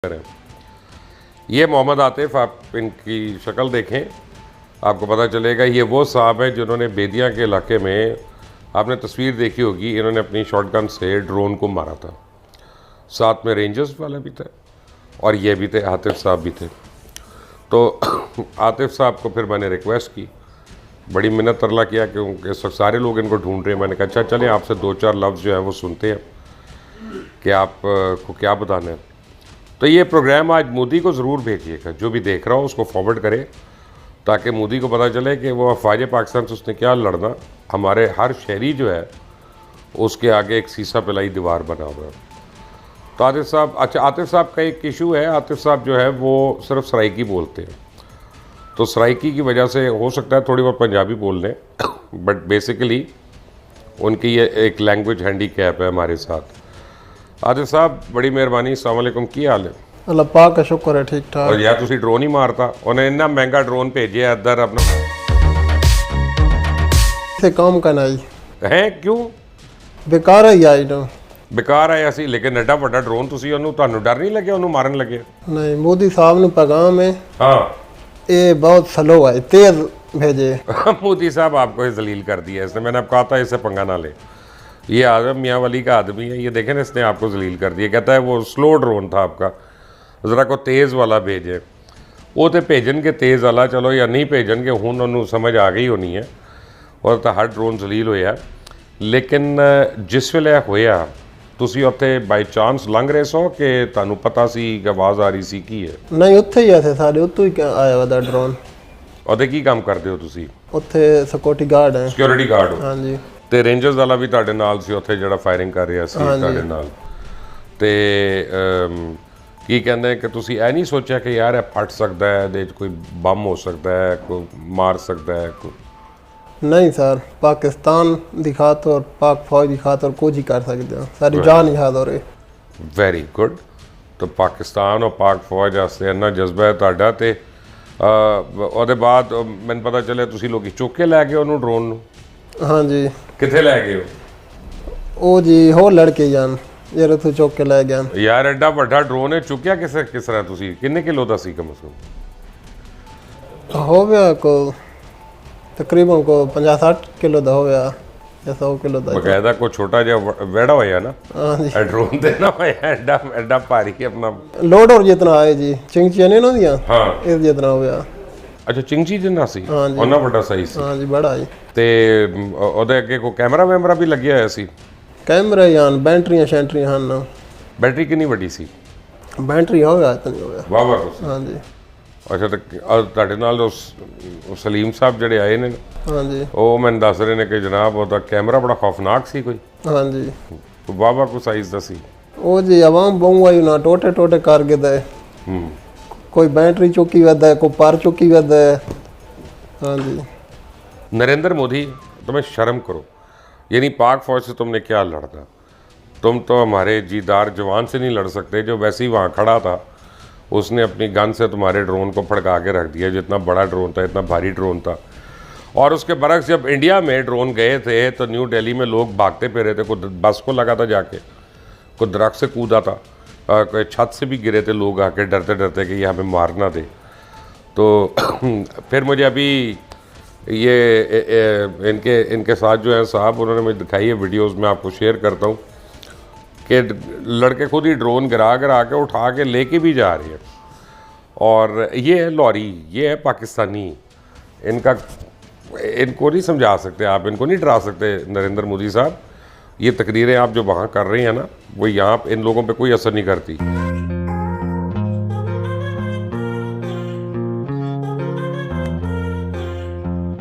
करें। ये मोहम्मद आतिफ, आप इनकी शक्ल देखें आपको पता चलेगा ये वो साहब हैं जिन्होंने बेदिया के इलाके में, आपने तस्वीर देखी होगी, इन्होंने अपनी शॉटगन से ड्रोन को मारा था। साथ में रेंजर्स वाला भी था और ये भी थे, आतिफ साहब भी थे। तो आतिफ साहब को फिर मैंने रिक्वेस्ट की, बड़ी मिन्नत तरला किया क्योंकि सारे लोग इनको ढूंढ रहे हैं। मैंने कहा अच्छा चलें आपसे दो चार लफ्ज़ जो है वो सुनते हैं कि आपको क्या बताना है। तो ये प्रोग्राम आज मोदी को ज़रूर भेजिएगा, जो भी देख रहा हो उसको फॉरवर्ड करे ताकि मोदी को पता चले कि वो अफवाज पाकिस्तान से उसने क्या लड़ना। हमारे हर शहरी जो है उसके आगे एक सीसा पिलाई दीवार बना हुआ है। तो आतिफ साहब, अच्छा आतिफ साहब का एक इशू है, आतिफ साहब जो है वो सिर्फ सराइकी बोलते हैं, तो सराइकी की वजह से हो सकता है थोड़ी बहुत पंजाबी बोल लें बट बेसिकली उनकी ये एक लैंग्वेज हैंडीकैप है हमारे साथ। आतिफ साहब बड़ी मेहरबानी, अस्सलाम वालेकुम, की हाल है? अल्लाह पाक का शुक्र है, ठीक ठाक। और यार तुसी ड्रोन ही मारता, उन्हें इन्ना महंगा ड्रोन भेजे इधर अपना इसे काम करना ही है, क्यों बेकार ही आई ना। बेकार आया सी, लेकिन एडा ਵੱਡਾ ड्रोन तुसी ਉਹਨੂੰ ਤੁਹਾਨੂੰ डर नहीं लगे ਉਹਨੂੰ मारन लगे? नहीं, मोदी साहब ने पैगाम है, हाँ ये बहुत स्लो है, तेज भेजे। मोदी साहब आपको ये जलील कर दिया इसने, मैंने आपको कहा था इससे पंगा ना ले। ये आजम मियाँ वली का आदमी है, ये देखें ना इसने आपको जलील कर दिया। कहता है वो स्लो ड्रोन था आपका, ज़रा को तेज़ वाला भेजे। वो तो भेजन के तेज़ वाला चलो या नहीं भेजन के, हूँ उन्होंने समझ आ गई होनी है और तो हर ड्रोन जलील होया। लेकिन जिस वेले होया तुसी उत्थे बाई चांस लंघ रहे सो कि तुहानू पता सी कि आवाज़ आ रही सी की है? नहीं, उत्थे ही ऐसे सारे उत्तों ही आया वादा ड्रोन। ਉਹਦੇ ਕੀ ਕੰਮ ਕਰਦੇ ਹੋ ਤੁਸੀਂ? उत्थे सिक्योरिटी गार्ड है। ਸਿਕਿਉਰਿਟੀ ਗਾਰਡ ਹੋ? हाँ जी। ਤੇ ਰੇਂਜਰਸ ਵਾਲਾ ਵੀ ਤੁਹਾਡੇ ਨਾਲ ਸੀ ਉੱਥੇ ਜਿਹੜਾ ਫਾਇਰਿੰਗ ਕਰ ਰਿਹਾ ਸੀ ਤੁਹਾਡੇ ਨਾਲ? ਤੇ ਕੀ ਕਹਿੰਦੇ ਕਿ ਤੁਸੀਂ ਇਹ ਨਹੀਂ ਸੋਚਿਆ ਕਿ ਯਾਰ ਇਹ ਫਟ ਸਕਦਾ ਹੈ, ਇਹਦੇ 'ਚ ਕੋਈ ਬੰਮ ਹੋ ਸਕਦਾ ਹੈ, ਕੋਈ ਮਾਰ ਸਕਦਾ ਹੈ? नहीं सर, पाकिस्तान की खातर और पाक फौज की खातर कुछ ही कर सकते हैं, सारी जान ही हाथ हो रही। Very good. तो ਪਾਕਿਸਤਾਨ और ਪਾਕ ਫੌਜ ਵਾਸਤੇ ਇੰਨਾ ਜਜ਼ਬਾ ਹੈ ਤੁਹਾਡਾ। ਤੇ ਉਹਦੇ ਬਾਅਦ ਮੈਨੂੰ ਪਤਾ ਚੱਲਿਆ ਤੁਸੀਂ ਲੋਕੀ ਚੁੱਕ ਕੇ ਲੈ ਗਏ ਉਹਨੂੰ ड्रोन ਨੂੰ? हाँ जी। ਕਿੱਥੇ ਲੈ ਗਏ ਹੋ? ओ जी हो लड़के जान ये रथू चौक के ले गया। ਯਾਰ ਐਡਾ ਵੱਡਾ ड्रोन ਹੈ, ਚੁੱਕਿਆ ਕਿਸ ਤਰ੍ਹਾਂ ਤੁਸੀਂ? ਕਿੰਨੇ ਕਿਲੋ ਦਾ ਸੀ ਕਮ ਸੇ ਕਮ? हो गया को तकरीबन को 50-60 किलो का हो गया या 100 किलो का। ਬਕਾਇਦਾ ਕੋਈ ਛੋਟਾ ਜਿਹਾ ਵੜਾ ਹੋਇਆ ਨਾ हाँ जी। ਇਹ ड्रोन ਦੇ ਨਾ ਹੋਇਆ ਐਡਾ ਐਡਾ ਭਾਰੀ ਆਪਣਾ? लोड और जितना आए जी, चिंचिया नहीं ना दिया, ਹਾਂ इस जितना हो गया। ਅੱਛਾ ਚਿੰਗਜੀ ਜਿੰਨਾ ਸੀ? हाँ जी। ਉਹਨਾਂ ਵੱਡਾ ਸਾਈਜ਼ ਸੀ? हाँ जी, बड़ा जी। ਤੇ ਉਹਦੇ ਅੱਗੇ ਕੋਈ ਕੈਮਰਾ ਵੈਮਰਾ ਵੀ ਲੱਗਿਆ ਹੋਇਆ ਸੀ? कैमरे यान बैटरियां शैंटरियां हैं ना। ਬੈਟਰੀ ਕਿੰਨੀ ਵੱਡੀ ਸੀ? बैटरी हो गया इतना हो गया। ਵਾਹ ਵਾਹ ਕੁਛ। हाँ जी। ਅੱਛਾ ਤੇ ਤੁਹਾਡੇ ਨਾਲ ਉਹ ਸਲੀਮ ਸਾਹਿਬ ਜਿਹੜੇ ਆਏ ਨੇ हाँ जी। ਉਹ ਮੈਨੂੰ ਦੱਸ ਰਹੇ ਨੇ ਕਿ ਜਨਾਬ ਉਹਦਾ ਕੈਮਰਾ ਬੜਾ ਖੌਫਨਾਕ ਸੀ ਕੋਈ? हाँ जी। ਵਾਹ ਵਾਹ ਕੁ ਸਾਈਜ਼ ਦਾ ਸੀ? ओ जी अवाम बहु आई ना टोटे टोटे कर के दे, कोई बैटरी चुकी वद है, कोई पर चुकी वद है। हाँ जी। नरेंद्र मोदी, तुम्हें शर्म करो, यानी पाक फौज से तुमने क्या लड़ना? तुम तो हमारे जीदार जवान से नहीं लड़ सकते जो वैसे ही वहाँ खड़ा था, उसने अपनी गन से तुम्हारे ड्रोन को फड़का के रख दिया। जितना बड़ा ड्रोन था, इतना भारी ड्रोन था। और उसके बरक्स जब इंडिया में ड्रोन गए थे तो न्यू दिल्ली में लोग भागते फिरे थे, कोई बस को लगा था जाके, कोई दरख्त से कूदा था, कोई छत से भी गिरे थे लोग आके डरते डरते कि ये हमें मार ना दे। तो फिर मुझे अभी ये इनके साथ जो है साहब, उन्होंने मुझे दिखाई है वीडियोस में, आपको शेयर करता हूँ कि लड़के खुद ही ड्रोन गिरा के उठा के लेके भी जा रहे हैं। और ये है लॉरी, ये है पाकिस्तानी, इनको नहीं समझा सकते आप, इनको नहीं डरा सकते नरेंद्र मोदी साहब। ये तकरीरें आप जो वहाँ कर रही हैं ना, वो यहाँ इन लोगों पे कोई असर नहीं करती।